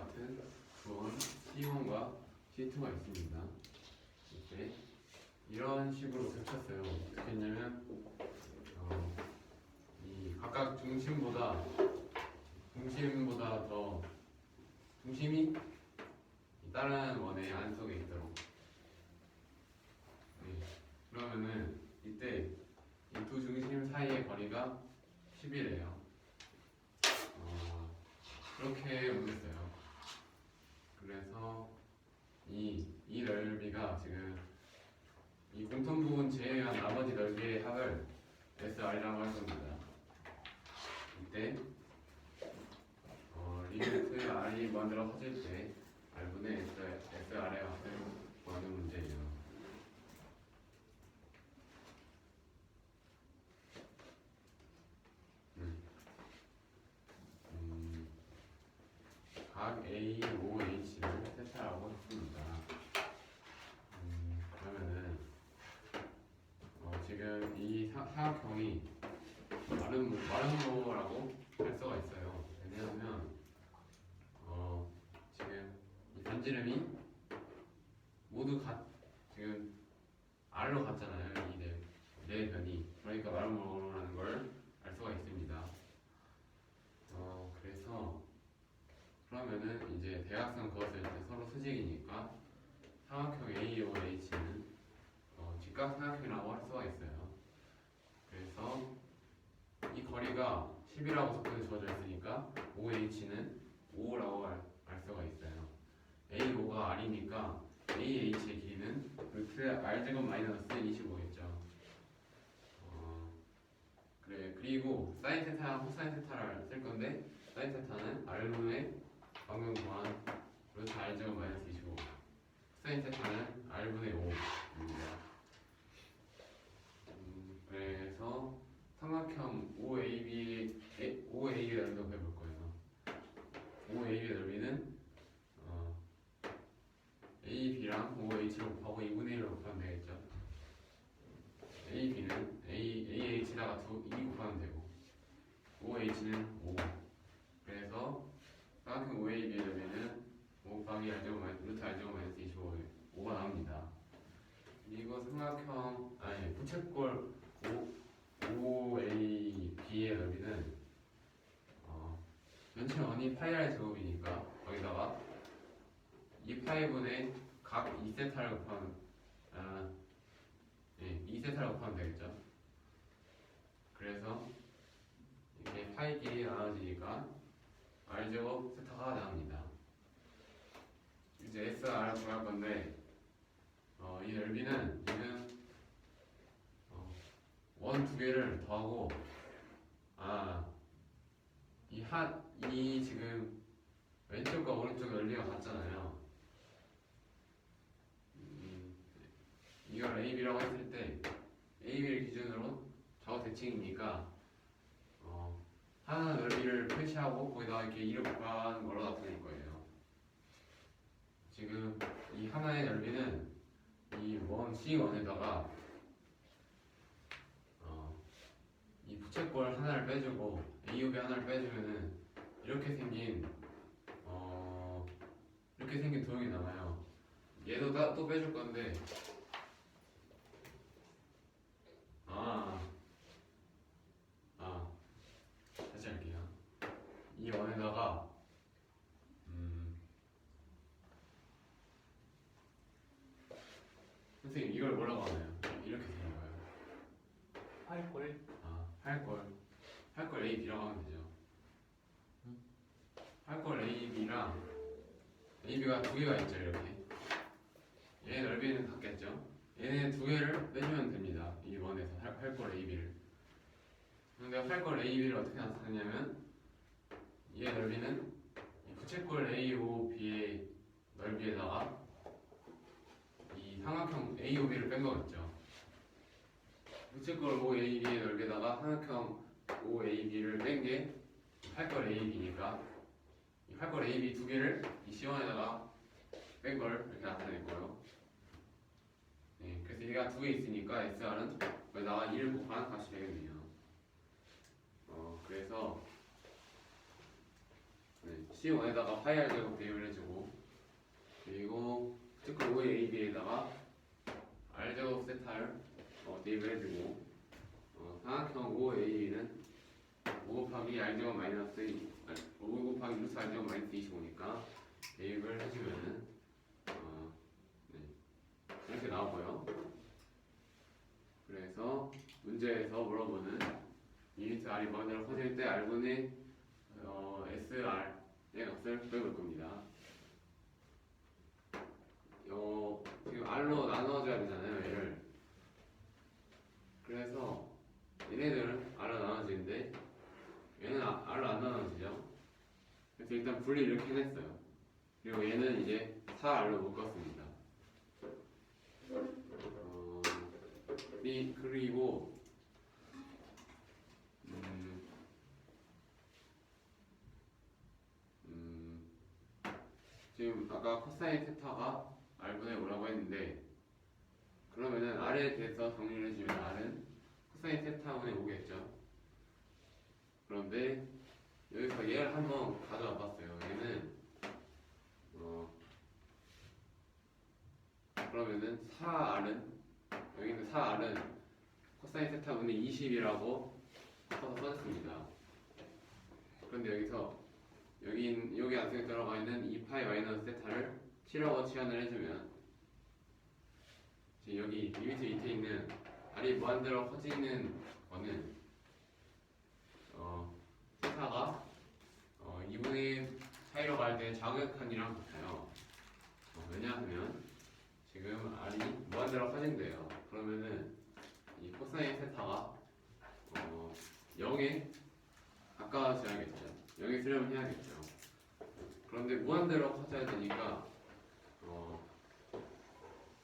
같은 구원 C1과 C2가 있습니다. 이때 이런 식으로 겹쳤어요. 어떻게 했냐면 이 각각 중심보다 더 중심이 다른 원의 안속에 있도록. 네. 그러면은 이때 이 두 중심 사이의 거리가 10이래요. 그렇게 옮겼어요. 그래서 이 넓이가 지금 이 공통 부분 제외한 나머지 넓이의 합을 SR이라고 할 겁니다. 이때 리미트 R이 만들어 커질 때 R분의 SR의 합을 구하는 문제예요. 각 A, O, H를 세타라고 했습니다. 그러면은 지금 이 사각형이 마름모라고 할 수가 있어요. 왜냐하면 지금 이 반지름이 모두 지금 R로 같잖아요. 이 네 변이. 그러니까 마름모라는 걸 알 수가 있습니다. 그래서 그러면은 이제 대각선 그었을 때 서로 수직이니까 삼각형 AOH는 직각삼각형이라고 할 수가 있어요. 그래서 이 거리가 10이라고 접근이 주어져 있으니까 OH는 5라고 알 수가 있어요. AO가 R이니까 AH의 길이는 루트 R제곱 마이너스 25겠죠. 그리고 사인 세타랑 코사인 세타를 쓸 건데 사인 세타는 R분의 방금 구한 루트 R제곱 마이너스 25, 코사인 세타는 R분의 5입니다. 그래서 삼각형 OAB의 넓이도 구해볼 거예요. OAB의 넓이는 AB랑 OH를 곱하고 2분의 1로 곱하면 되겠죠. AB는 AH다가 2 곱하면 되고 OH는 5. 그래서 삼각형 OAB의 넓이는 5 곱하기 루트 R제곱 마이너스 25가 나옵니다. 그리고 부채꼴 OAB의 넓이는 전체 원이 파이r 제곱이니까 거기다가 2파이분의 각 2세타를 곱하면 2세타를 곱하면 되겠죠. 그래서 이렇게 파이끼리 나눠지니까 R제곱 세타가 나옵니다. 이제 SR을 구할 건데 이 넓이는 지금 원 두 개를 더하고 이 지금 왼쪽과 오른쪽 넓이가 같잖아요. 이걸 AB라고 했을 때 AB를 기준으로 좌우 대칭이니까 하나 넓이를 표시하고 거기다가 이렇게 2를 곱하는 걸로 나타낼 거예요. 지금 이 하나의 넓이는 이 C1에다가 이 부채꼴 하나를 빼주고 AUB 하나를 빼주면은 이렇게 생긴 도형이 나와요. 얘도 또 빼줄 건데 다시 할게요. 이 원에다가 선생님 이걸 뭐라고 하나요? 이렇게 생겨요. 할걸 AB라고 하면 되죠. 할걸 AB랑 AB가 두 개가 있죠. 이렇게 얘 넓이는 같겠죠. 얘네 두 개를 빼주면 됩니다. 이 원에서 할걸 AB를. 근데 할걸 AB를 어떻게 나타내냐면 얘 넓이는 이 부채꼴 AOB의 넓이에다가 이 삼각형 AOB를 뺀 거겠죠. 부채꼴 OAB의 넓이에다가 삼각형 OAB를 뺀 게 할걸 AB니까 이 할걸 AB 두 개를 이 C1에다가 뺀 걸 이렇게 나타낼 거예요. 네, 그래서 얘가 두 개 있으니까 SR은 거기다가 2를 곱한 값이 되겠네요. 그래서 C1에다가 파이 R제곱 대입을 해주고 그리고 특허 5의 AB에다가 R제곱 세타를 대입을 해주고 삼각형 5AB는 5 곱하기 R제곱 마이너스 5 곱하기 루트 R제곱 마이너스 25니까 대입을 해주면은 네, 이렇게 나오고요. 그래서 문제에서 물어보는 유니트 R이 무한대로 커질 때 R분의 SR의 값을 구해볼 겁니다. 지금 R로 나눠줘야 되잖아요, 얘를. 그래서 얘네들은 R로 나눠지는데 얘는 R로 안 나눠지죠. 그래서 일단 분리 이렇게 해냈어요. 그리고 얘는 이제 4R로 묶었습니다. 그리고 지금 아까 코사인 세타가 R분의 5라고 했는데 그러면은 R에 대해서 정리를 해주면 R은 코사인 세타분의 5겠죠. 그런데 여기서 얘를 한번 가져와 봤어요. 얘는 그러면은 4R은 여기는 4R은 코사인 세타분의 20이라고 바꿔서 써줬습니다. 그런데 여기서 여기 안쪽에 들어가 있는 2파이 마이너스 세타를 T라고 치환을 해주면 지금 여기 리미트 밑에 있는 R이 무한대로 커지는 거는 세타가 2분의 파이로 갈 때 자극한이랑 같아요. 왜냐하면 지금 R이 무한대로 커진대요. 그러면은 이 코사인 세타가 0에 가까워져야겠죠. 0에 수렴을 해야겠죠. 그런데 무한대로 커져야 되니까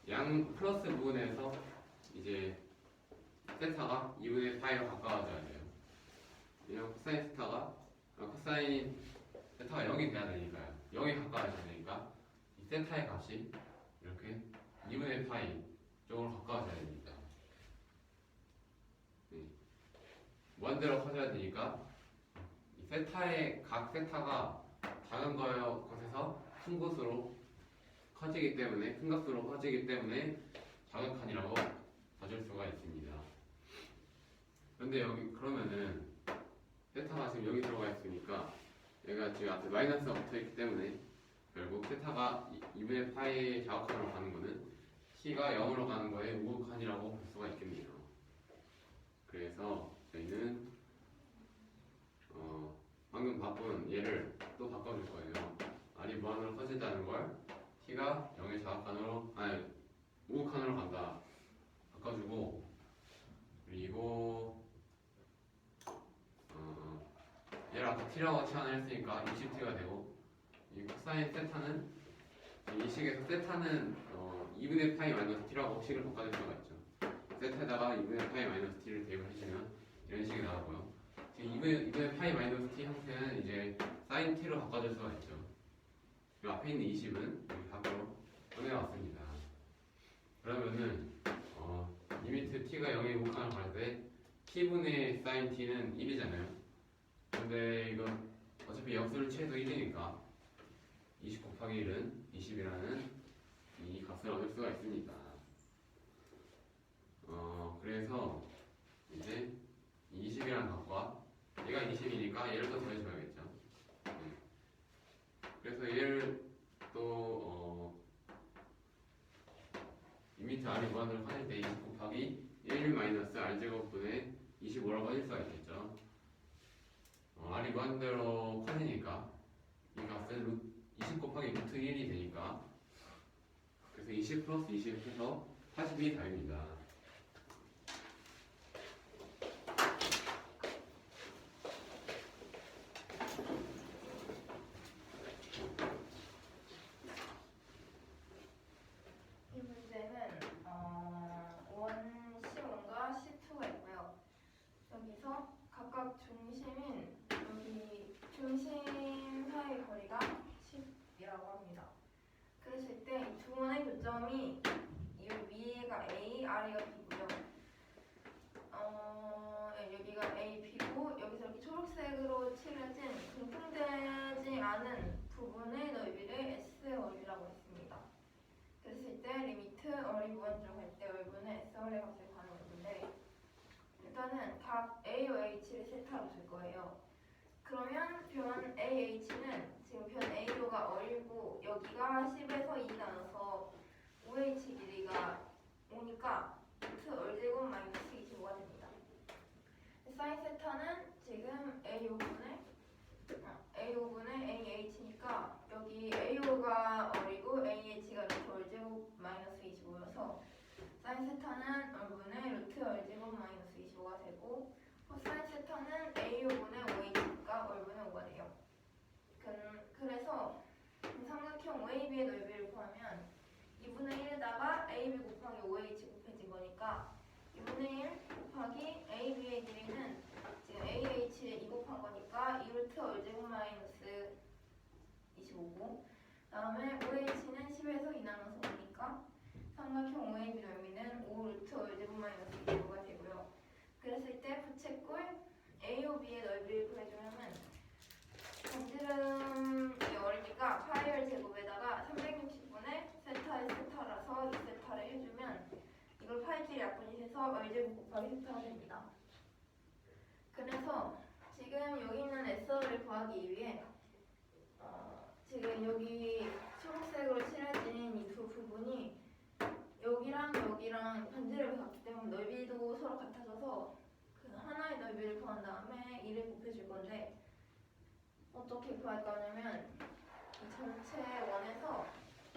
양 플러스 부분에서 이제 세타가 2분의 파이로 가까워져야 돼요. 왜냐면 코사인 세타가 코사인 세타가 0이 돼야 되니까요. 0에 가까워져야 되니까 이 세타의 값이 이렇게 2분의 파이 쪽으로 가까워져야 됩니다. 무한대로 커져야 되니까 이 세타의 각 세타가 작은 것에서 큰 곳으로 커지기 때문에 큰 값으로 커지기 때문에 자극한이라고 봐줄 수가 있습니다. 그런데 여기 그러면은 세타가 지금 여기 들어가 있으니까 얘가 지금 앞에 마이너스가 붙어있기 때문에 결국 세타가 2분의 파이의 자극한으로 가는 거는 t가 0으로 가는 거에 우극한이라고 볼 수가 있겠네요. 그래서 저희는 방금 바꾼 얘를 또 바꿔줄 거예요. R이 무한으로 커진다는 걸 t가 0의 자극한으로 우극한으로 간다 바꿔주고 그리고 얘를 아까 t라고 치환을 했으니까 20t가 되고 이 코사인 세타는 이 식에서 세타는 2분의 파이 마이너스 t라고 식을 바꿔줄 수가 있죠. 세타에다가 2분의 파이 마이너스 t를 대입을 해주면 이런 식이 나오고요. 지금 2분의 파이 마이너스 t 형태는 이제 사인 t로 바꿔줄 수가 있죠. 이 앞에 있는 20은 여기 밖으로 꺼내왔습니다. 그러면은 리미트 t가 0에 우극한을 갈 때 t분의 사인 t는 1이잖아요. 근데 이건 어차피 역수를 취해도 1이니까 20 곱하기 1은 20이라는 이 값을 얻을 수가 있습니다. 그래서 이제 20이라는 값과 얘가 20이니까 얘를 또 더해줘야겠죠. 그래서 얘를 또 리미트 R이 무한으로 커질 때 20 곱하기 1 마이너스 R제곱분의 25라고 하실 수가 있겠죠. R이 무한대로 커지니까 이 값은 20 곱하기 루트 1이 되니까 그래서 20 플러스 20 해서 80이 답입니다. 이 문제는 원 C1과 C2가 있고요. 여기서 각각 중심인 여기 중심 사이 거리가 10이라고 합니다. 그랬을 때 이 두 원의 교점이 이 위가 A, 아래가 B고요. 여기가 A, B고 여기서 이렇게 초록색으로 칠해진 공통되지 아는 부분의 넓이를 S월이라고 했습니다. 그랬을 때 리미트 어리 무한정 할 때 얼분의 S월의 값을 구하는 건데 일단은 각 A와 H를 세타로 줄 거예요. 그러면 변 AH는 지금 변 A로가 어리고 여기가 10에서 2 나눠서 OH 길이가 5니까 루트 얼제곱 마이너스 25가 됩니다. 사인 세타는 지금 A5분의 AH니까 여기 A5가 어리고 AH가 루트 얼제곱 마이너스 25여서 사인 세타는 얼분의 루트 얼제곱 마이너스 25가 되고 코사인 세타는 A5분의 OH니까 얼분의 5가 돼요. 그래서 삼각형 OAB의 넓이를 구하면 2분의 1에다가 AB 곱하기 OH 곱해진 거니까 2분의 1 곱하기 AB의 길이는 지금 AH에 2 곱한 거니까 2루트 얼제곱 마이너스 25고 다음에 OH는 10에서 2 나눠서 오니까 삼각형 OAB 넓이는 5루트 얼제곱 마이너스 25가 되고요. 그랬을 때 부채꼴 AOB의 넓이를 구해주려면 반지름이 어리니까 파이를 제곱에다가 360분의 세타의 세타라서 2세타를 해주면 이걸 파이끼리 약분해서 얼제곱 곱하기 세타가 됩니다. 그래서 지금 여기 있는 S를 구하기 위해 지금 여기 초록색으로 칠해진 이 두 부분이 여기랑 여기랑 반지름이 같기 때문에 넓이도 서로 같아져서 그 하나의 넓이를 구한 다음에 2를 곱해줄 건데 어떻게 구할 거냐면 이 전체 원에서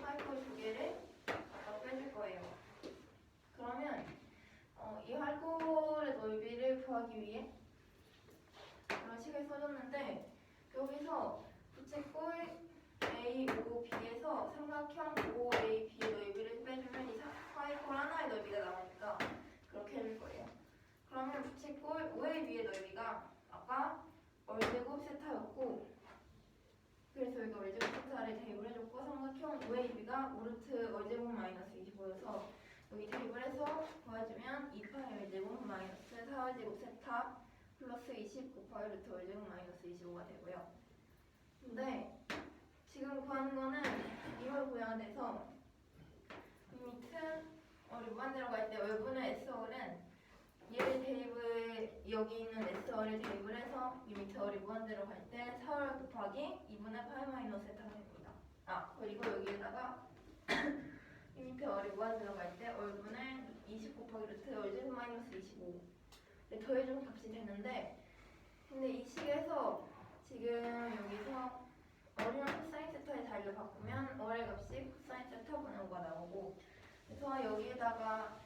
활골 두 개를 아까 빼줄 거예요. 그러면 이 활골의 넓이를 구하기 위해 이런 식을 써줬는데 여기서 부채꼴 AOB에서 삼각형 OAB의 넓이를 빼주면 이 활골 하나의 넓이가 나오니까 그렇게 해줄 거예요. 그러면 부채꼴 OAB의 넓이가 아까 얼제곱 세타였고 그래서 여기 얼제곱 세타를 대입을 해줬고 삼각형 OAB가 5루트 얼제곱 마이너스 25여서 여기 대입을 해서 구해주면 2파이 얼제곱 마이너스 4얼제곱 세타 플러스 20 곱하기 루트 얼제곱 마이너스 25가 되고요. 근데 지금 구하는 거는 이걸 구해야 돼서 리미트 무한대로 갈 때 얼분의 S월은 얘를 대입을 여기 있는 S월을 대입을 해서 리미트 무한대로 갈 때 4월 곱하기 2분의 파이 마이너스 세타가 됩니다. 그리고 여기에다가 리미트 무한대로 갈 때 얼분의 20 곱하기 루트 얼제곱 마이너스 25 더해주면 값이 되는데 근데 이 식에서 지금 여기서 어리랑 코사인 세타의 자리를 바꾸면 어의 값이 코사인 세타 분의 5가 나오고 그래서 여기에다가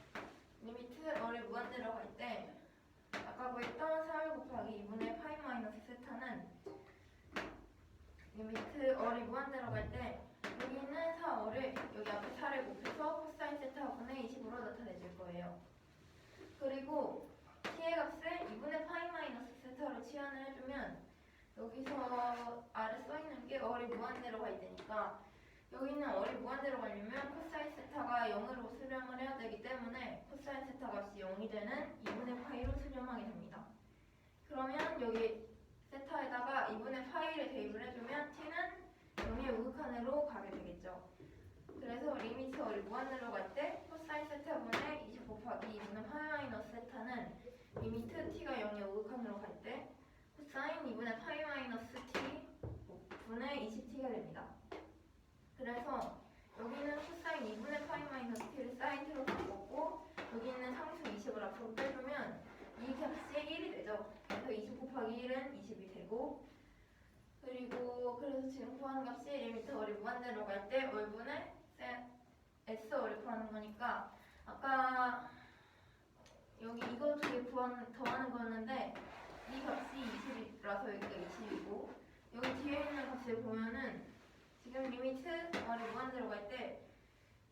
리미트 어를 무한대로 갈 때 아까 구했던 4월 곱하기 2분의 파이 마이너스 세타는 리미트 어를 무한대로 갈 때 여기 있는 4어를 여기 앞에 4를 곱해서 코사인 세타 분의 20으로 나타내줄 거예요. 그리고 t의 값을 2분의 파이 마이너스 세타로 치환을 해주면 여기서 아래 써있는 게 어리 무한대로 갈 때니까 여기 있는 어리 무한대로 가려면 코사인 세타가 0으로 수렴을 해야 되기 때문에 코사인 세타 값이 0이 되는 2분의 파이로 수렴하게 됩니다. 그러면 여기 세타에다가 2분의 파이를 대입을 해주면 t는 0의 우극한으로 가게 되겠죠. 그래서 리미트 어리 무한대로 갈 때 코사인 세타분의 20 곱하기 2분의 파이 마이너스 세타는 리미트 t가 0의 우극한으로 갈 때 코사인 2분의 파이 마이너스 t 분의 20t가 됩니다. 그래서 여기는 코사인 2분의 파이 마이너스 t를 사인 t로 바꿨고 여기 있는 상수 20을 앞으로 빼주면 이 값이 1이 되죠. 그래서 20 곱하기 1은 20이 되고 그리고 그래서 지금 구하는 값이 리미트 어리 무한대로 갈 때 얼분의 S 어리 구하는 거니까 아까 여기 이거 두 개 더하는 거였는데 이 값이 20이라서 여기가 20이고 여기 뒤에 있는 값을 보면은 지금 리미트 어를 무한대로 갈 때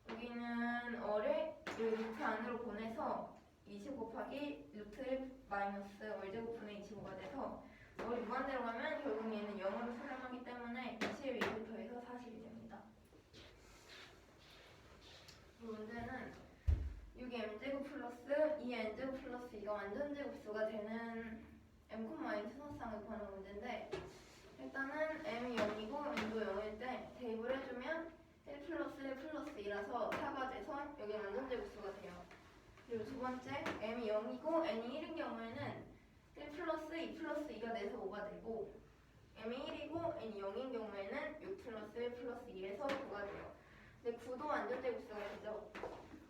여기는 어를 여기 루트 안으로 보내서 20 곱하기 루트 1 마이너스 월제곱 분의 25가 돼서 어를 무한대로 가면 결국 얘는 0으로 수렴하기 때문에 21을 더해서 40이 됩니다. 이 문제는 6의 m제곱 플러스 2의 n제곱 플러스 2가 완전제곱수가 되는 m, n 수선상을 구하는 문제인데 일단은 m이 0이고 1 플러스 1 플러스 2라서 4가 돼서 여기 완전 제곱수가 돼요. 그리고 두 번째 m이 0이고 n이 1인 경우에는 1 플러스 2 플러스 2가 돼서 5가 되고 m이 1이고 n이 0인 경우에는 6 플러스 1 플러스 2에서 9가 돼요. 근데 9도 완전 제곱수가 되죠.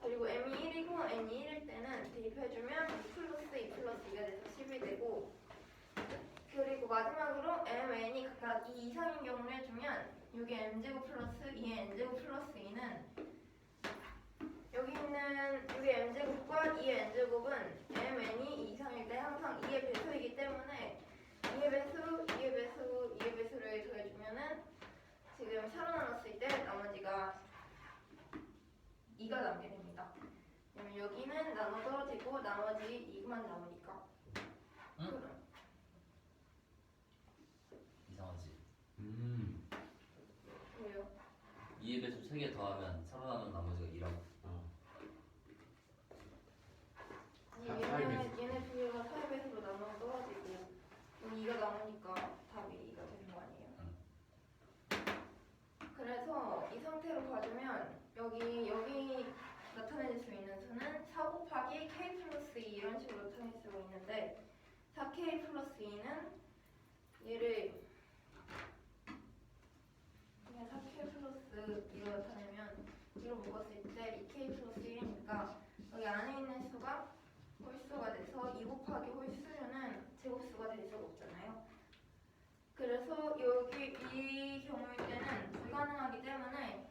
그리고 m이 1이고 n이 1일 때는 대입해주면 6 플러스 2 플러스 2가 돼서 10이 되고 그리고 마지막으로 m, n이 각각 2 이상인 경우를 해주면 6의 m제곱 플러스 2의 n제곱 플러스 2는 여기 있는 6의 m제곱과 2의 n제곱은 m, n이 2 이상일 때 항상 2의 배수이기 때문에 2의 배수, 2의 배수, 2의 배수를 더해주면은 지금 4로 나눴을 때 나머지가 2가 남게 됩니다. 그러면 여기는 나눠 떨어지고 나머지 2만 남으니까. 응? 이상하지. 왜요? 2의 배수 3개 더하면 살아남은 나머지가 2라고. 얘네 두 개가 4의 배수로 나눠 떨어지고 그럼 2가 남으니까 답이 2가 되는 거 아니에요? 그래서 이 상태로 봐주면 여기 나타낼 수 있는 수는 4 곱하기 k 플러스 2 이런 식으로 나타낼 수가 있는데 4k 플러스 2는 얘를 그냥 4k 플러스 2로 나타내면 2로 묶었을 때 2k 플러스 1이니까 여기 안에 있는 수가 홀수가 돼서 2 곱하기 홀수는 제곱수가 될 수가 없잖아요. 그래서 여기 이 경우일 때는 불가능하기 때문에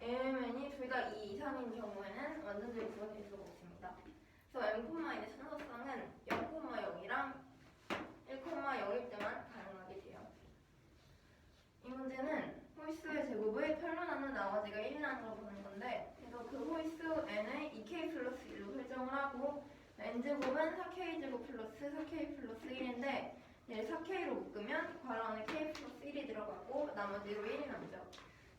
mn이 둘 다 2 이상인 경우에는 완전 제곱수가 될 수가 없습니다. 그래서 m,n의 순서상은 0,0이랑 1,0일 때만 가능하게 돼요. 이 문제는 홀수의 제곱을 편로 나눈 나머지가 1이라는 걸 보는 건데 그래서 그 홀수 n을 2k 플러스 1로 설정을 하고 n제곱은 4k제곱 플러스 4k 플러스 1인데 얘를 4k로 묶으면 괄호 안에 k 플러스 1이 들어가고 나머지로 1이 남죠.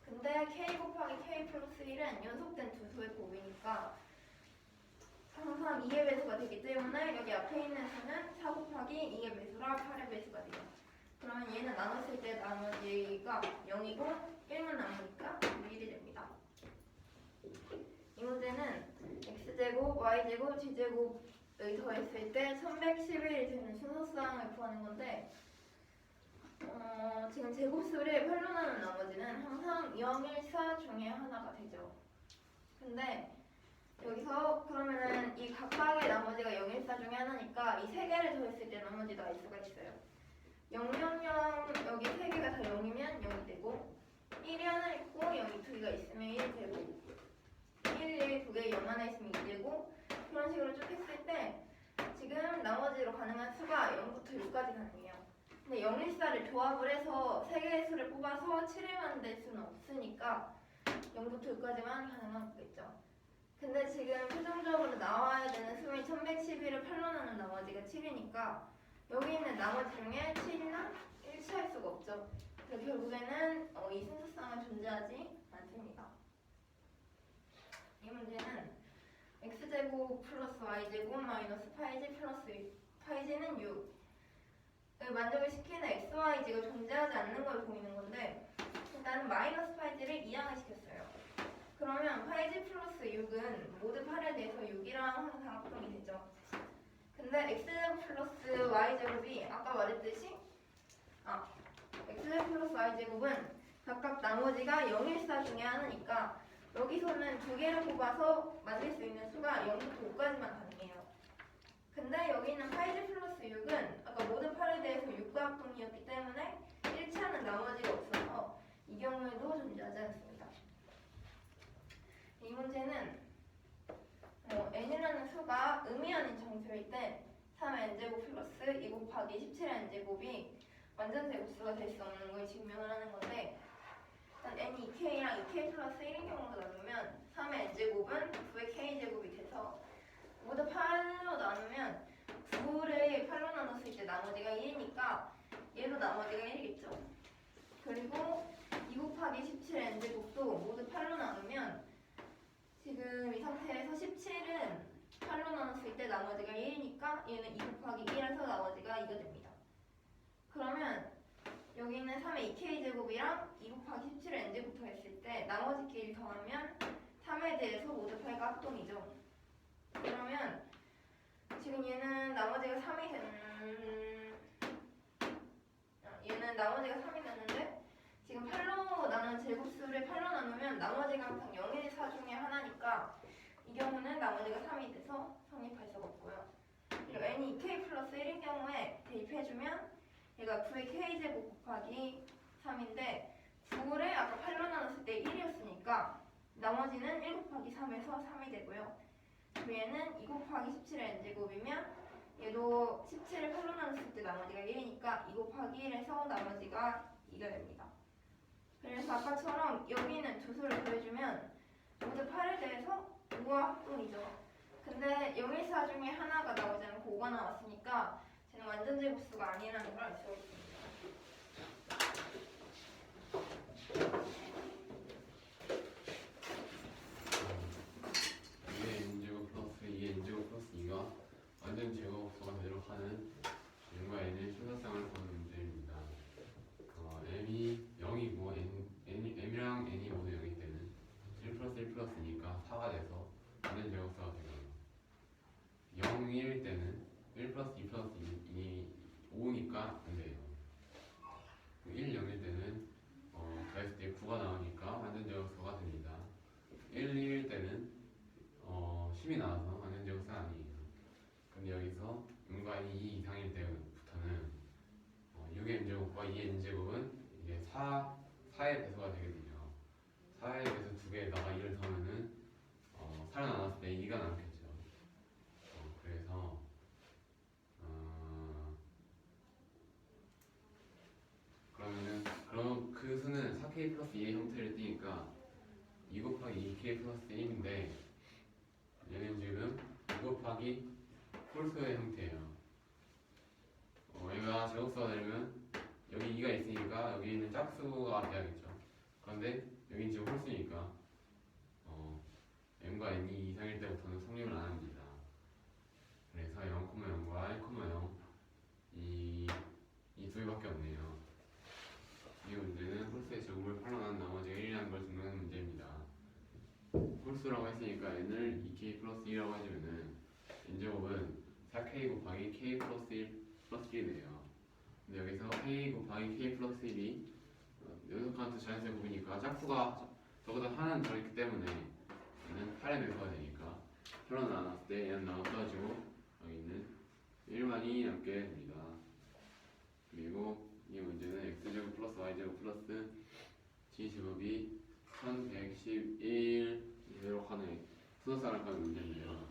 근데 k 곱하기 k 플러스 1은 연속된 두 수의 곱이니까 항상 2의 배수가 되기 때문에 여기 앞에 있는 수는 4 곱하기 2의 배수라 8의 배수가 돼요. 그러면 얘는 나눴을 때 나머지가 0이고 1만 남으니까 1이 됩니다. 이 문제는 x제곱, y제곱, g제곱을 더했을 때 1111이 되는 순서상을 구하는 건데 지금 제곱수를 8로 나눈 나머지는 항상 0, 1, 4 중에 하나가 되죠. 근데 여기서 그러면은 이 각각의 나머지가 0, 1, 4 중에 하나니까 이 세 개를 더했을 때 나머지도 알 수가 있어요. 0, 0, 0 여기 세 개가 다 0이면 0이 되고 1이 하나 있고 0이 두 개가 있으면 1이 되고 1, 1, 두 개 0 하나 있으면 2 되고 그런 식으로 쭉 했을 때 지금 나머지로 가능한 수가 0부터 6까지 가능해요. 근데 0, 1, 4를 조합을 해서 세 개의 수를 뽑아서 7을 만들 수는 없으니까 0부터 6까지만 가능한 거겠죠. 근데 지금 최종적으로 나와야 되는 수인 1111을 8로 나눈 나머지가 7이니까 여기 있는 나머지 중에 7이나 일치할 수가 없죠. 그래서 결국에는 이 순서상은 존재하지 않습니다. 이 문제는 x제곱 플러스 y제곱 마이너스 8g 플러스 8g는 6을 만족을 시키는 xyz가 존재하지 않는 걸 보이는 건데 일단은 마이너스 8g를 이항을 시켰어요. 그러면 8g 플러스 6은 모두 8에 대해서 6이랑 항상 합동이 되죠. 근데 x제곱 플러스 y제곱이 아까 말했듯이 x제곱 플러스 y제곱은 각각 나머지가 0, 1, 4 중에 하나니까 여기서는 두 개를 뽑아서 만들 수 있는 수가 0부터 5까지만 가능해요. 근데 여기 있는 8g 플러스 6은 아까 모든 8에 대해서 6과 합동이었기 때문에 일치하는 나머지가 없어서 이 경우에도 존재하지 않습니다. 이 문제는 n이라는 수가 의미 아닌 정수일 때 3n제곱 플러스 2 곱하기 17n제곱이 완전 제곱수가 될 수 없는 걸 증명을 하는 건데 일단 n이 2k랑 2k 플러스 1인 경우로 나누면 3의 n제곱은 9의 k제곱이 돼서 모두 8로 나누면 9를 8로 나눴을 때 나머지가 1이니까 얘도 나머지가 1이겠죠. 그리고 2 곱하기 17n제곱도 모두 8로 나누면 지금 이 상태에서 17은 8로 나눴을 때 나머지가 1이니까 얘는 2 곱하기 1에서 나머지가 2가 됩니다. 그러면 여기 있는 3의 2k제곱이랑 2 곱하기 곱하기 17을 n제곱부터 했을 때 나머지 끼리 더하면 3에 대해서 모두 8가 합동이죠. 그러면 지금 얘는 나머지가 3이 얘는 나머지가 3이 됐는데 지금 8로 나눈 제곱수를 8로 나누면 나머지가 항상 0, 1, 4 중에 하나니까 이 경우는 나머지가 3이 돼서 성립할 수가 없고요. 그리고 n이 2k 플러스 1인 경우에 대입해주면 얘가 9의 k제곱 곱하기 3인데 9를 아까 8로 나눴을 때 1이었으니까 나머지는 1 곱하기 3에서 3이 되고요. 얘는 2 곱하기 17의 n제곱이면 얘도 17을 8로 나눴을 때 나머지가 1이니까 2 곱하기 1에서 나머지가 2가 됩니다. 그래서 아까처럼 여기는 두 수를 더해주면 모두 8에 대해서 5와 합동이죠. 근데 0, 1, 4 중에 하나가 나오지 않고 5가 나왔으니까 쟤는 완전 제곱수가 아니라는 걸 알 수가 있습니다. 이게 n제곱 플러스 2의 n제곱 플러스 2가 완전 제곱수가 되도록 하는 n과 n의 최소쌍을 보는 문제입니다. m이 0이고 m이랑 n이 모두 0일 때는 1 플러스 1 플러스 2가 4가 돼서 완전 제곱수가 되고요. 0일 때는 1 플러스 2 플러스 2이 5니까 안 돼요. 1, 0일 때는 더했을 때 9가 나오니까 완전 제곱수가 됩니다. 1, 2일 때는 10이 나와서 완전 제곱수는 아니에요. 근데 여기서 m과 n이 2 이상일 때부터는 6의 n제곱과 2의 n제곱은 이게 4의 배수가 되거든요. 4의 배수 두 개에다가 2를 더하면은 4를 나눴을 때 2가 남겠죠. 그래서 그럼 그 수는 4k 플러스 2의 형태를 띠니까 2 곱하기 2k 플러스 1인데 얘는 지금 2 곱하기 홀수의 형태예요. 얘가 제곱수가 되려면 여기 2가 있으니까 여기 있는 짝수가 돼야겠죠. 그런데 여긴 지금 홀수니까 m과 n이 2 이상일 때부터는 성립을 안 합니다. 그래서 0,0과 1,0 이 두 개밖에 없네요. 이 문제는 홀수의 제곱을 8로 나눈 나머지가 1이라는 걸 증명하는 문제입니다. 홀수라고 했으니까 n을 2k 플러스 2라고 해주면은 n제곱은 4k 곱하기 k 플러스 1 플러스 1이네요. 근데 여기서 k 곱하기 k 플러스 1이 연속한수 자연수의 곱이니까 짝수가 저보다 하나는 더 있기 때문에 얘는 8의 매수가 되니까 8로 나눴을 때 얘는 나눠가지고 여기는 1만이 남게 됩니다. 그리고 이 문제는 x제곱 플러스 y제곱 플러스 g제곱이 1111 이대로 하는 순서상을 하는 문제인데요.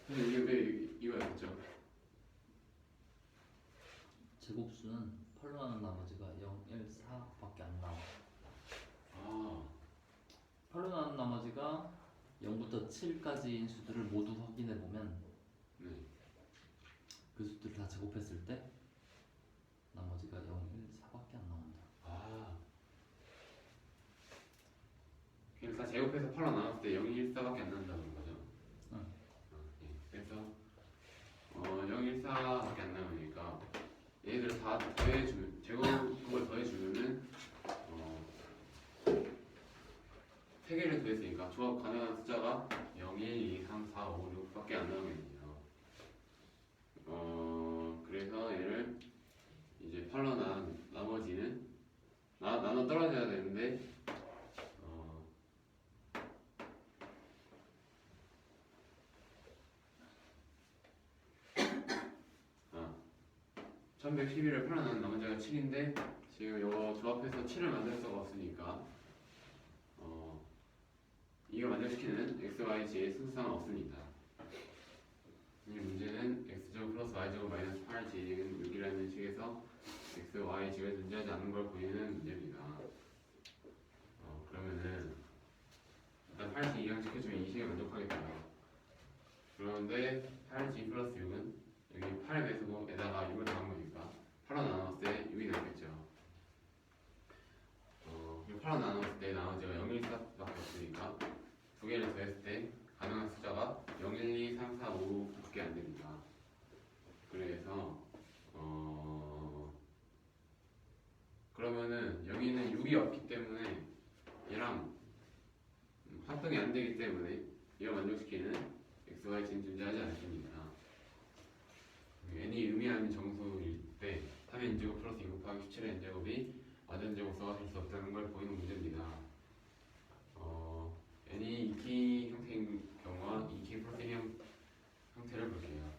근데 이게 왜 이거였죠? 제곱수는 8로 나눈 나머지가 0, 1, 4밖에 안 나와. 8로 나눈 나머지가 0부터 7까지인 수들을 모두 확인해 보면 네. 그 수들을 다 제곱했을 때 나머지가 0, 1, 4밖에 안 나온다. 그러니까 제곱해서 8로 나눴을 때 0, 1, 4밖에 안 난다는 거죠? 응. 네. 그래서 0, 1, 4밖에 안 나오니까 얘들 다 더해주면 제곱을 더해주면은 3개를 더했으니까 조합 가능한 숫자가 0, 1, 2, 3, 4, 5, 6밖에 안 나오겠네요. 그래서 얘를 이제 8로 나머지는 나눠 떨어져야 되는데 1111을 8로 나눈 나머지가 7인데 지금 이거 조합해서 7을 만들 수가 없으니까 이걸 만족시키는 x, y, g의 순수상은 없습니다. 이 문제는 x제곱 플러스 y제곱 마이너스 8g는 6이라는 식에서 x, y, g가 존재하지 않는 걸 보이는 문제입니다. 그러면은 일단 8g 이항시켜주면 이 식에 만족하겠고요. 그런데 8g 플러스 6은 여기 8의 배수에다가 6을 더한 거니까 8로 나눴을 때 6이 남겠죠. 8로 나눴을 때 나머지가 0, 1, 4밖에 없으니까 두 개를 더했을 때 가능한 숫자가 0, 1, 2, 3, 4, 5밖에 안 됩니다. 그래서 그러면은 여기는 6이 없기 때문에 얘랑 합성이 안 되기 때문에 이걸 만족시키는 x, y 는 존재하지 않습니다. n이 의미하는 정수일 때 3의 n제곱 플러스 2 곱하기 17의 n제곱이 완전 제곱수가 될 수 없다는 걸 보이는 문제입니다. n이 2k 형태인 경우와 2k 플러스 1 형태를 볼게요.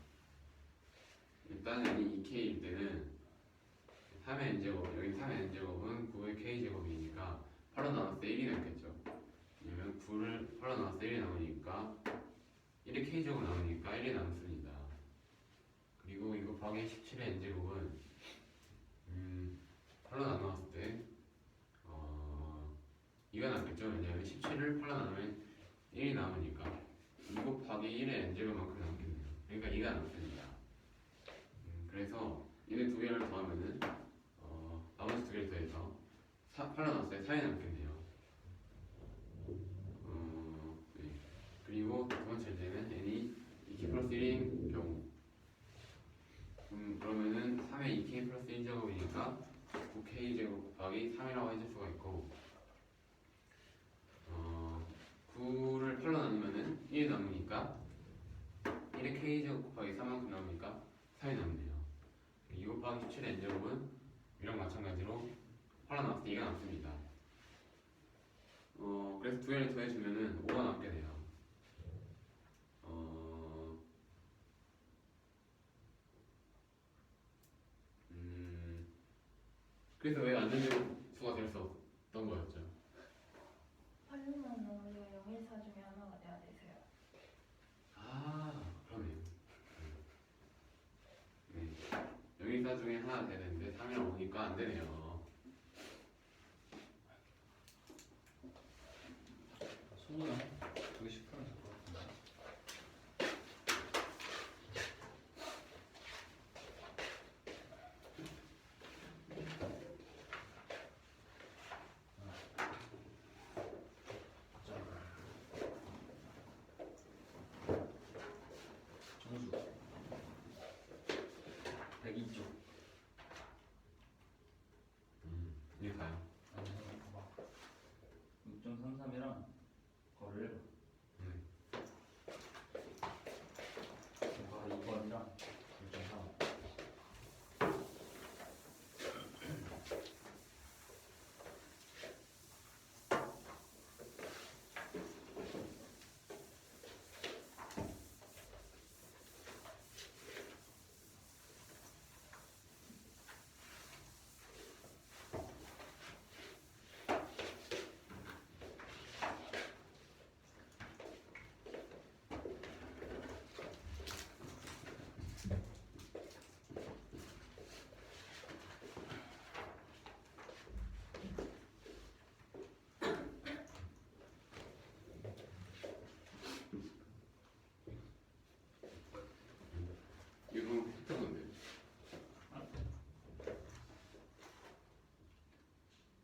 일단 n이 2k일 때는 3의 n제곱, 여기 3의 n제곱은 9의 k제곱이니까 8로 나눴을 때 1이 남겠죠. 왜냐면 9를 8로 나눴을 때 1이 남으니까 1의 k제곱 나오니까 1이 남습니다. 그리고 이거 곱하기 17의 n제곱은 8로 나눴을 때 2가 남겠죠. 왜냐면 17을 8로 나누면 1이 남으니까 2 곱하기 1의 n제곱만큼 남겠네요. 그러니까 2가 남습니다. 그래서 얘네 두 개를 더하면은 나머지 두 개를 더해서 8로 나눴을 때 4이 남겠네요. 네. 그리고 두 번째 문제는 n이 2k 플러스 1인 경우 그러면은 3의 2k 플러스 1제곱이니까 9k제곱 곱하기 3이라고 해줄 수가 있고 9를 8로 나누면은 1이 남으니까 1의 k제곱 곱하기 3만큼 나오니까 3이 남네요. 2 곱하기 17의 n제곱은 이랑 마찬가지로 8로 나왔을 때 2가 남습니다. 그래서 두 개를 더해주면은 5가 남게 돼요. 그래서 왜 안전제곱수가 될 수 없던 거였죠? 8로 나누면 0, 1, 4 중에 하나가 돼야 되세요. 그러네요. 네. 0, 1, 4 중에 하나가 돼야 되는데 3이랑 5니까 안 되네요. 손이랑 두 개씩 풀면 될 것 같은데. 정수 102쪽. 이게 다요. 아니 봐봐. 6.33이랑 거를 바로 2번이랑 6.3. 이거 방금 했던 건데.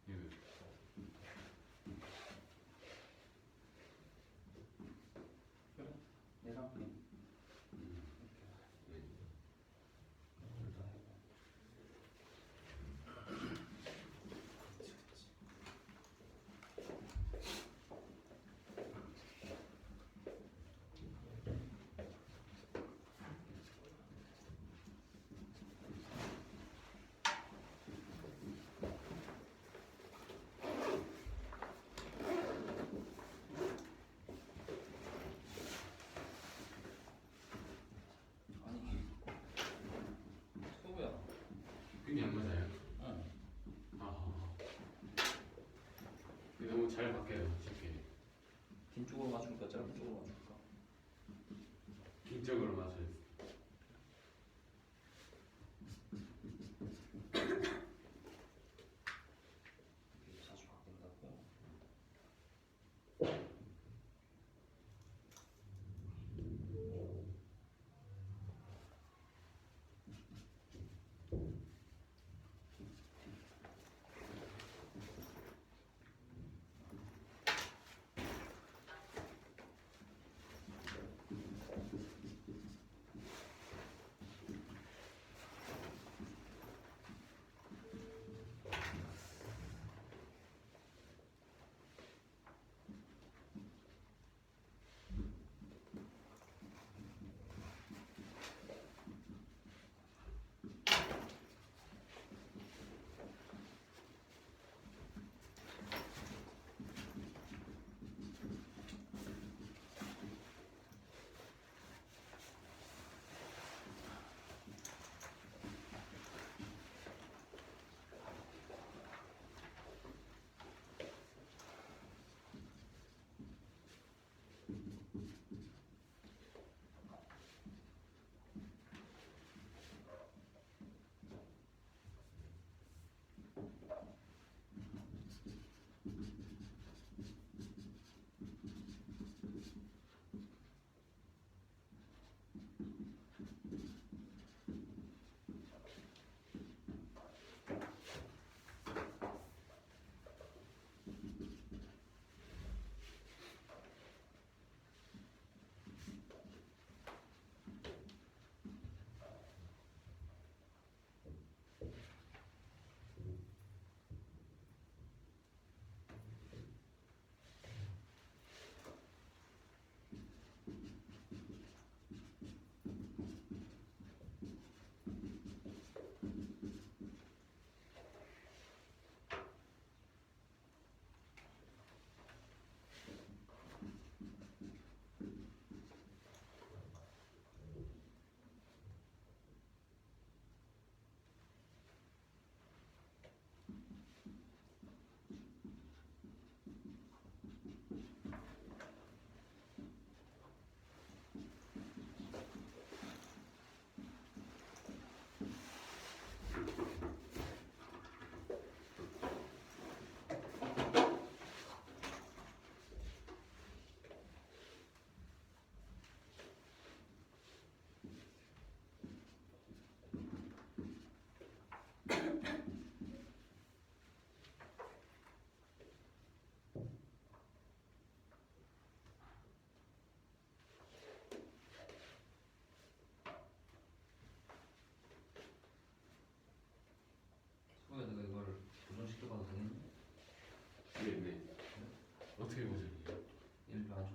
이거. 얘랑 네. 아니 소우야. 끈이 안 맞아요? 어. 이게 너무 잘 바뀌어요, 쉽게. 긴 쪽으로 맞출까 짧은 쪽으로 맞출까? 긴 쪽으로 맞춰요. 이렇게 자주 바뀐다고?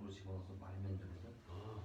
앞으로 집어넣어서 말면 되거든. 아,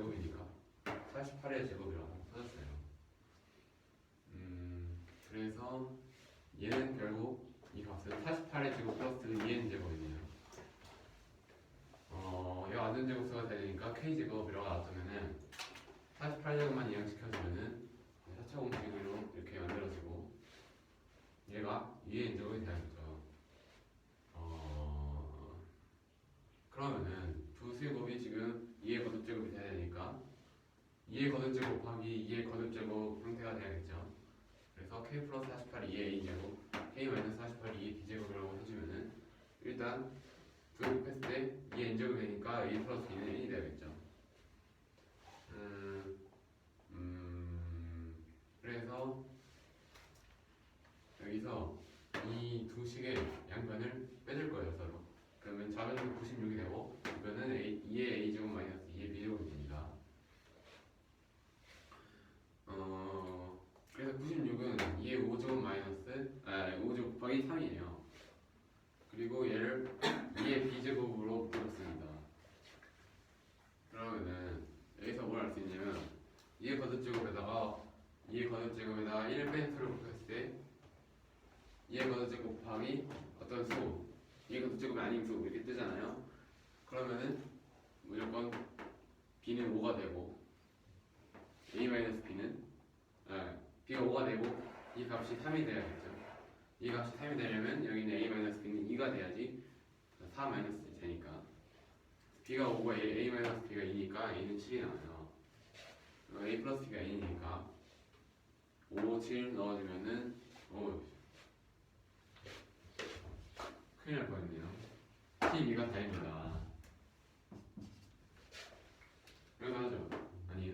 제곱이니까 48의 제곱이라고 써졌어요. 그래서 얘는 결국 이 값은 48의 제곱 플러스 2n 제곱이네요. 얘가 완전 제곱수가 되니까 k 제곱이라고 나왔으면은 48제곱만 이항시켜주면은 4차 공식으로 이렇게 만들어지고 얘가 2n 제곱이 되겠죠. 그러면은 두 수제곱이 지금 2의 거듭제곱이 돼야 되니까 2의 거듭제곱 곱하기 2의 거듭제곱 형태가 돼야겠죠. 그래서 k 플러스 48 2의 a제곱 k 마이너스 48 2의 b제곱이라고 해주면은 일단 두 개 곱했을 때 2의 n제곱이 되니까 a 플러스 b는 n이 되야겠죠. 그래서 여기서 이 두 식의 양변을 빼줄 거예요 서로. 그러면 좌변은 96이 되고 우변은 2의 a제곱 마이너스 2의 b제곱이 됩니다. 그래서 96은 2의 5제곱 마이너스 5제곱 곱하기 3이에요. 그리고 얘를 2의 b제곱으로 풀었습니다. 그러면은 여기서 뭘 알 수 있냐면 2의 거듭제곱에다가 1을 빼는 수를 곱했을 때 2의 거듭제곱 곱하기 어떤 수 2의 거듭제곱이 아닌 수 이렇게 뜨잖아요. 그러면은 무조건 b는 5가 되고 a-b는 b가 5가 되고 이 값이 3이 돼야겠죠. 이 값이 3이 되려면 여기는 a-b는 2가 돼야지 4 마이너스 되니까 b가 5고 a-b가 2니까 a는 7이 나와요. a 플러스 b가 n이니까 5, 7 넣어주면은 큰일 날 뻔했네요. 12가 다입니다. 여기서 하죠? 아니에요?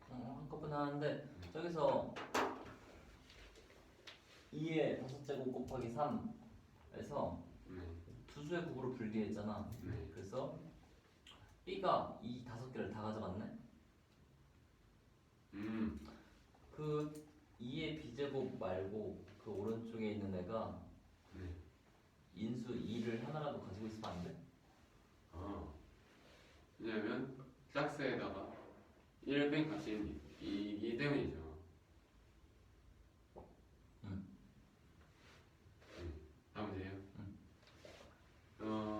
한꺼번에 하는데 저기서 2의 5제곱 곱하기 3에서 두수의 국으로 분리했잖아. 네. 그래서 b가 이 5개를 다 가져갔네. 그 2의 b제곱 말고 그 오른쪽에 있는 애가 인수 2를 하나라도 가지고 있으면 안 돼? 왜냐면 짝수에다가 1을 뺀 값이 2이기 때문이죠. 다음 돼요?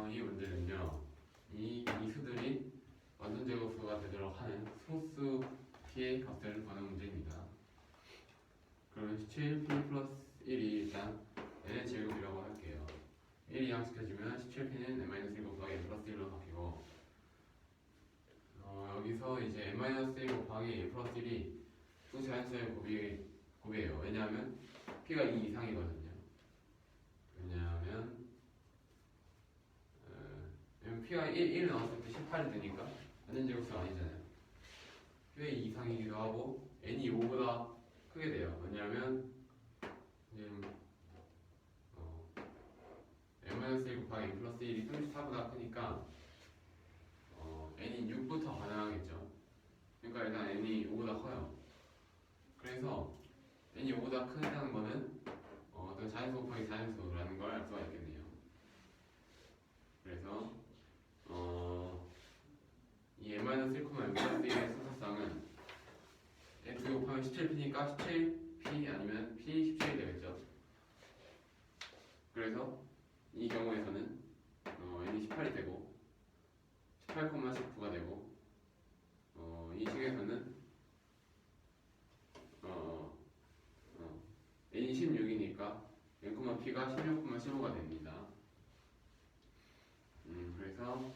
이 문제는요. 이 수들이 완전 제곱수가 되도록 하는 소수 p의 값을 구하는 문제입니다. 그러면 17p 플러스 1이 일단 n의 제곱이라고 할게요. 1이 이항시켜주면 17p는 n-1 곱하기 n 플러스 1로 바뀌고 여기서 이제 n-1 곱하기 n 플러스 1이 두 자연수의 곱이에요. 왜냐하면 p가 2 이상이거든요. 왜냐하면 p가 1 나왔을 때 18이 되니까 완전 제곱수가 아니잖아요. p가 2 이상이기도 하고 n이 5보다 크게 돼요. 왜냐하면 n-1 곱하기 n 플러스 1이 34보다 크니까 n이 6부터 가능하겠죠. 그러니까 일단 n이 5보다 커요. 그래서 n이 5보다 크다는 거는 어떤 자연수 곱하기 자연수라는 걸 알 수가 있겠네요. 그래서 이 n-1, n 플러스 1의 소수쌍은 n 2 곱하면 17p니까 17p 아니면 p 17이 되겠죠. 그래서 이 경우에서는 n이 18이 되고 18,19가 되고 이 식에서는 n이 16이니까 n,p가 16,15가 됩니다. 그래서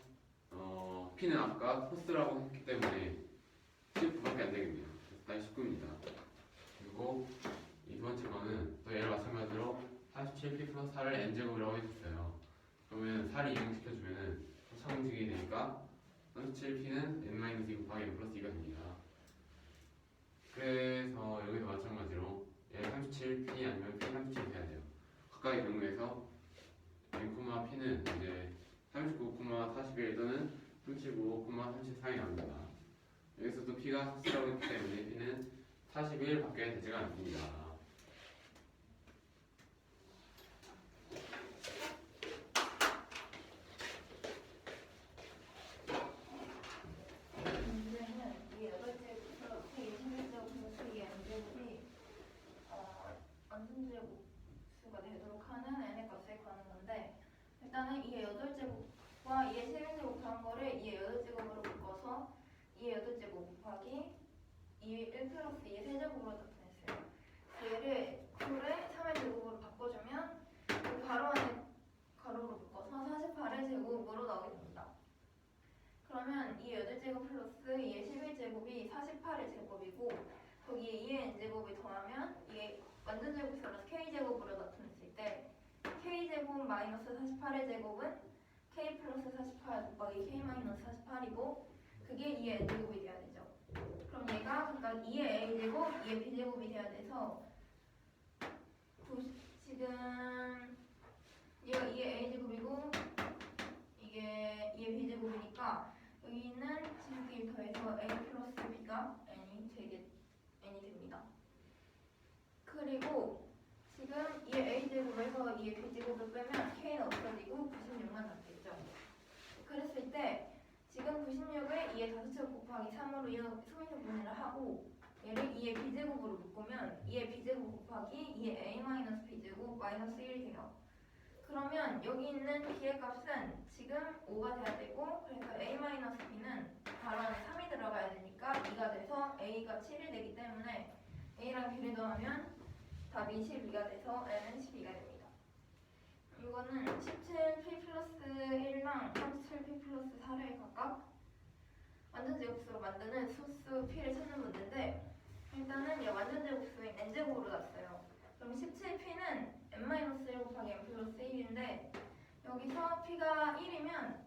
p는 아까 소수라고 했기 때문에 19밖에 안 되겠네요. 다시 19입니다. 그리고 이 두 번째 거는 또 얘를 마찬가지로 47p 플러스 4를 n제곱이라고 해줬어요. 그러면 4를 이용시켜주면은 차공식이 되니까 37p는 n-2 곱하기 n 플러스 2가 됩니다. 그래서 여기도 마찬가지로 얘 37p 아니면 p37이 돼야 돼요. 각각의 경우에서 n,p는 이제 39,41 또는 39,33이 나옵니다. 여기서도 p가 소수라고 했기 때문에 p는 41밖에 되지가 않습니다. 문제는 일단은 2의 8제곱과 2의 11제곱 더한 거를 2의 8제곱으로 묶어서 2의 8제곱 곱하기 2의 1 플러스 2의 세제곱으로 나타냈어요. 얘를 9를 3의 제곱으로 바꿔주면 그 가로 안에 가로로 묶어서 48의 제곱으로 나오게 됩니다. 그러면 2의 8제곱 플러스 2의 11제곱이 48의 제곱이고 거기에 2의 n제곱이 더하면 이게 완전 제곱수라서 k제곱으로 나타냈을 때 k제곱 마이너스 48의 제곱은 k 플러스 48 곱하기 k 마이너스 48이고 그게 2의 n제곱이 돼야 되죠. 그럼 얘가 그러니까 2의 a제곱, 2의 b제곱이 돼야 돼서 지금 얘가 2의 a제곱이고 이게 2의 b제곱이니까 여기 있는 지수끼리 더해서 a 플러스 b가 n이 됩니다. 그리고 지금 2의 a제곱에서 2의 b제곱을 빼면 k는 없어지고 96만 남겠죠. 그랬을 때 지금 96을 2의 5제곱 곱하기 3으로 소인분해를 하고 얘를 2의 b제곱으로 묶으면 2의 b제곱 곱하기 2의 a-b제곱 마이너스 1이 돼요. 그러면 여기 있는 b의 값은 지금 5가 돼야 되고 그래서 a-b는 바로 안에 3이 들어가야 되니까 2가 돼서 a가 7이 되기 때문에 a랑 b를 더하면 답이 12가 돼서 n은 12가 됩니다. 이거는 17p 플러스 1랑 37p 플러스 4를 각각 완전 제곱수로 만드는 소수 p를 찾는 문제인데 일단은 완전 제곱수인 n제곱으로 났어요. 그럼 17p는 n-1 곱하기 n 플러스 1인데 여기서 p가 1이면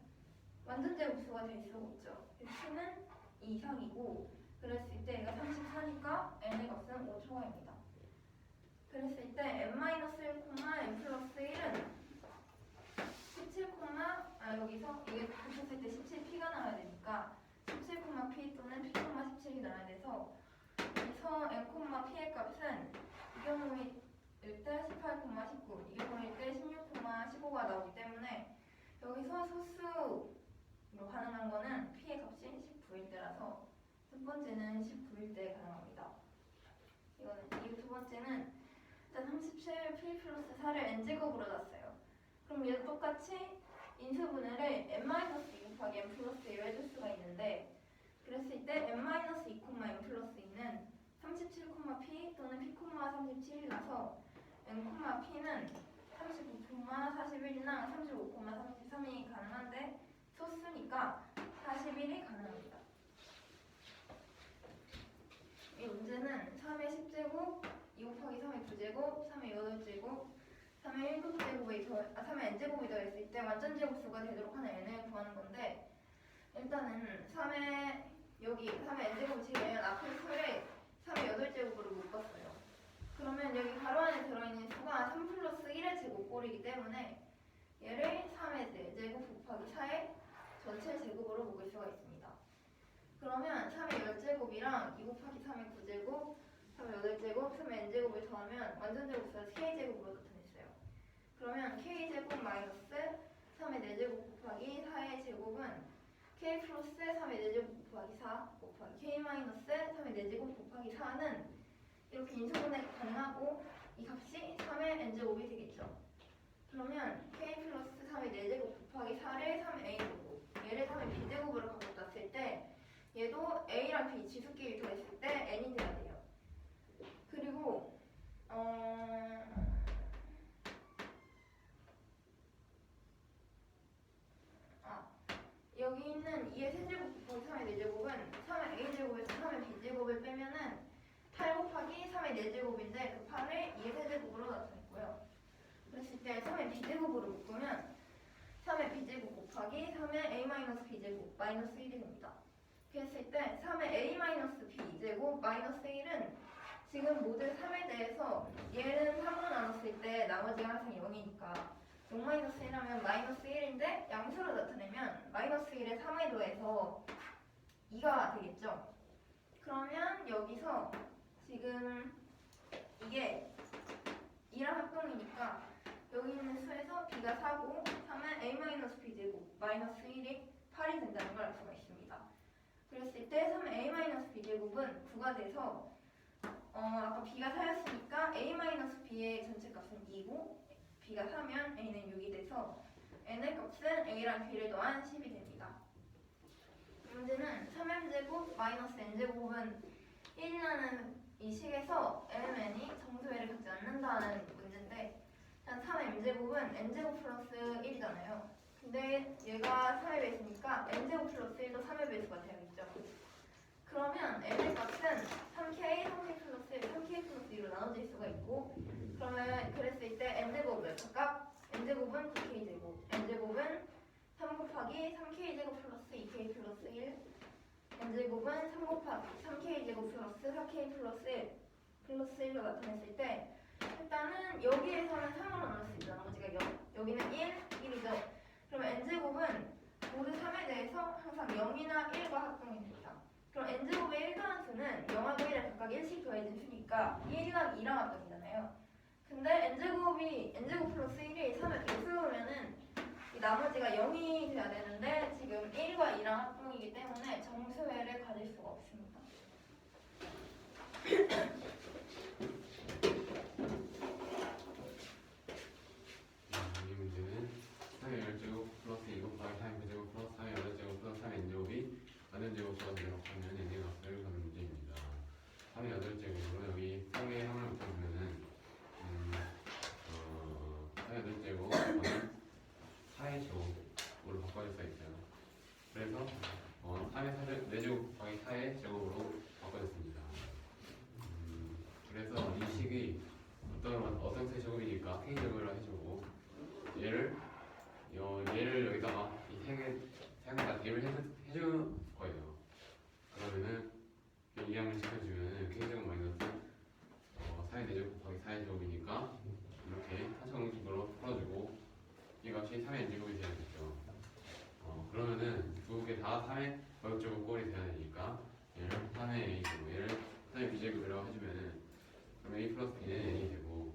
완전 제곱수가 될 수가 없죠. p는 2 이상이고 그랬을 때 얘가 34니까 n의 값은 5초가입니다. 그랬을 때 n-1, n 플러스 1은 17, 여기서 이게 붙였을 때 17p가 나와야 되니까 17,p 또는 p,17이 나와야 돼서 여기서 n,p의 값은 이 경우일 때 18,19, 이 경우일 때 16,15가 나오기 때문에 여기서 소수로 가능한 거는 p의 값이 19일 때라서 첫 번째는 19일 때 가능합니다. 이 두 번째는 일단 37p 플러스 4를 n제곱으로 놨어요. 그럼 얘도 똑같이 인수분해를 n-2 곱하기 n 플러스 1로 해줄 수가 있는데 그랬을 때 n-2, n 플러스 2는 37,p 또는 p,37이라서 n,p는 39,41이나 35,33이 가능한데 소수니까 41이 가능합니다. 이 문제는 3의 10제곱, 2 곱하기 3의 9제곱, 3의 8제곱, 3의 7제곱이 3의 n제곱이 더했을 때 완전 제곱수가 되도록 하는 n을 구하는 건데 일단은 3의 n제곱이 지금 앞에 수를 3의 8제곱으로 묶었어요. 그러면 여기 가로 안에 들어있는 수가 3 플러스 1의 제곱꼴이기 때문에 얘를 3의 4제곱 곱하기 4의 전체 제곱으로 묶을 수가 있습니다. 그러면 3의 10제곱이랑 2 곱하기 3의 9제곱, 3의 8제곱, 3의 n제곱을 더하면 완전 제곱수가 k제곱으로 나타냈어요. 그러면 k제곱 마이너스 3의 4제곱 곱하기 4의 제곱은 k 플러스 3의 4제곱 곱하기 4 곱하기 k 마이너스 3의 4제곱 곱하기 4는 이렇게 인수분해가 가능하고 이 값이 3의 n제곱이 되겠죠. 그러면 k 플러스 3의 4제곱 곱하기 4를 3의 a제곱 얘를 3의 b제곱으로 갖고 놨을 때 얘도 a랑 b 지수끼리 더했을 때 n이 돼야 돼요. 그리고 여기 있는 2의 세제곱 곱하기 3의 4제곱은 3의 a제곱에서 3의 b제곱을 빼면은 8 곱하기 3의 4제곱인데 그 8을 2의 세제곱으로 나타냈고요. 그랬을 때 3의 b제곱으로 묶으면 3의 b제곱 곱하기 3의 a-b제곱 마이너스 1이 됩니다. 그랬을 때 3의 a-b제곱 마이너스 1은 지금 모든 3에 대해서 얘는 3으로 나눴을 때 나머지가 항상 0이니까 0-1하면 마이너스 1인데 양수로 나타내면 마이너스 1에 3에 더해서 2가 되겠죠. 그러면 여기서 지금 이게 2랑 합동이니까 여기 있는 수에서 b가 4고 3은 a-b제곱 마이너스 1이 8이 된다는 걸 알 수가 있습니다. 그랬을 때 3의 a-b제곱은 9가 돼서 아까 b가 4였으니까 a-b의 전체 값은 2고 b가 4면 a는 6이 돼서 n의 값은 a랑 b를 더한 10이 됩니다. 문제는 3m제곱 마이너스 n제곱은 1이라는 이 식에서 mn이 정수회를 갖지 않는다는 문제인데, 일단 3m제곱은 n제곱 플러스 1이잖아요. 근데 얘가 3의 배수니까 n제곱 플러스 1도 3의 배수가 되어있죠. 그러면 n의 값은 3k, 3k 플러스 1, 3k 플러스 2로 나눠질 수가 있고, 그러면 그랬을 때 n제곱을 각각 n제곱은 9k제곱, n제곱은 3 곱하기 3k제곱 플러스 2k 플러스 1, n제곱은 3 곱하기 3k제곱 플러스 4k 플러스 1 플러스 1로 나타냈을 때, 일단은 여기에서는 3으로 나눌 수 있죠. 나머지가 0, 여기는 1, 1이죠. 그러면 n제곱은 모두 3에 대해서 항상 0이나 1과 합동이 됩니다. 그럼 n제곱의 1더한수는 0하고 1에 각각 1씩 더해진 수니까 1이랑 2랑 합동이잖아요. 근데 n제곱 플러스 1이 3의 배수면은 이 나머지가 0이 돼야 되는데 지금 1과 2랑 합동이기 때문에 정수회를 가질 수가 없습니다. 이 문제는 3의 10제곱 플러스 2 곱하기 3의 9제곱 플러스 3의 8제곱 플러스 3의 n제곱이 만능 제곱수가 되도록 하면 n의 값을 구하는 문제입니다. 3의 8제곱으로 여기 3의 항을 붙여주면은 3의 8제곱은 4의 제곱으로 바꿔줄 수 있어요. 그래서 3의 4제곱 곱하기 4의 제곱으로 바꿔줬습니다. 그래서 이 식이 어떤 세제곱이니까 k제곱이라고 해주고, 얘를 여기다가 이 세 개 다 대입을 해줄 거예요. 그러면은 이 양을 시켜주면은 k제곱 마이너스 4의 4제곱 곱하기 4의 제곱이니까 이렇게 타성식으로 풀어주고, 이 값이 3의 n제곱이 돼야겠죠. 그러면은 두 개 다 3의 거역제곱 꼴이 돼야 되니까 얘를 3의 a제곱, 얘를 3의 b제곱이라고 해주면은 그럼 a 플러스 b는 n이 되고,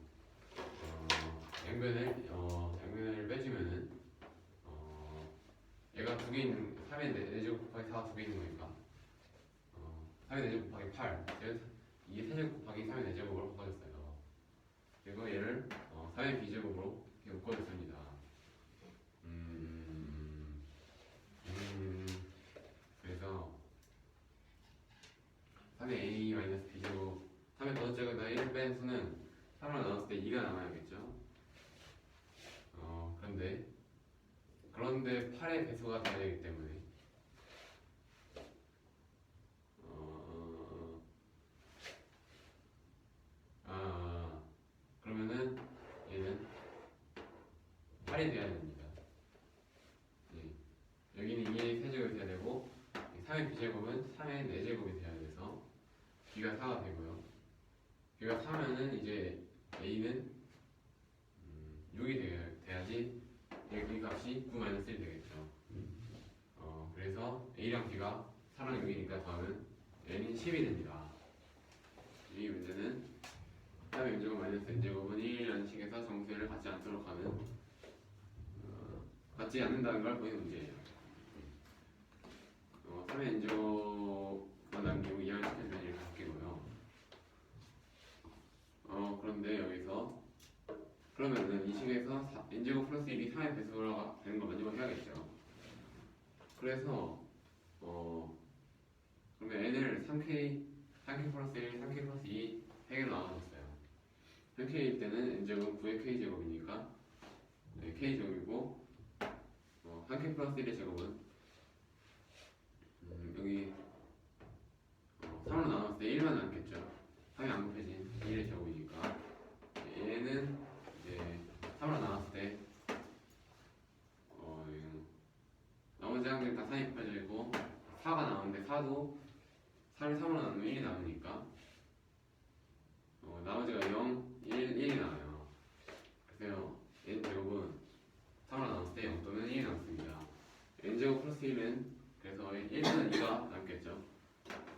양변을 빼주면은 얘가 두 개 있는 3의 4제곱 곱하기 4가 두 개 있는 거니까 3의 4제곱 곱하기 8, 이게 세제곱 곱하기 3의 4제곱으로 바꿔줬어요. 그리고 얘를 3의 b제곱으로 이렇게 묶어줬습니다. 그래서 3의 a 마이너스 b제곱, 3의 더제곱에다 1을 뺀 수는 3으로 나눴을 때 2가 남아야겠죠. 그런데 8의 배수가 돼야 되기 때문에 그러면은 얘는 8이 돼야 됩니다. 예. 여기는 2의 세제곱이 돼야 되고 3의 b제곱은 3의 4제곱이 돼야 돼서 b가 4가 되고요. b가 4면은 이제 a는 6이 돼야지 이 값이 9-1이 되겠죠. 그래서 a랑 b가 4랑 6이니까 더하면 n이 10이 됩니다. 이 문제는 3의 n제곱 마이너스 n제곱은 1이라는 식에서 정수회를 갖지 않도록 하는 갖지 않는다는 걸 보이는 문제예요. 3의 n제곱만 남기고 2를 시켜주면 이렇게 바뀌고요. 그런데 여기서 그러면은 이 식에서 n제곱 플러스 1이 3의 배수가 되는 걸 먼저 해야겠죠. 그래서 그러면 n을 3k 플러스 1, 3k 플러스 2 3개로 나눠줬어요. 3k일 때는 n제곱 9의 k제곱이니까 k제곱이고 3k 플러스 1의 제곱은 여기 3으로 나눴을 때 1만 남겠죠. 3이 안 곱해진 1의 제곱이니까 얘는 이제 3으로 나눴을 때 나머지 항들 다 3이 곱해져 있고 4가 나오는데 4도 3이 3으로 나누면 1이 남으니까 나머지가 0, 1이 나와요. 그래서 n제곱은 3으로 나눴을 때 0 또는 1이 남습니다. n제곱 플러스 1은 그래서 1은 2가 남겠죠.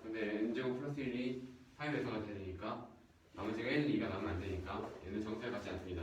근데 n제곱 플러스 1이 3의 배수가 되니까 나머지가 1, 2가 남으면 안 되니까 얘는 정수를 갖지 않습니다.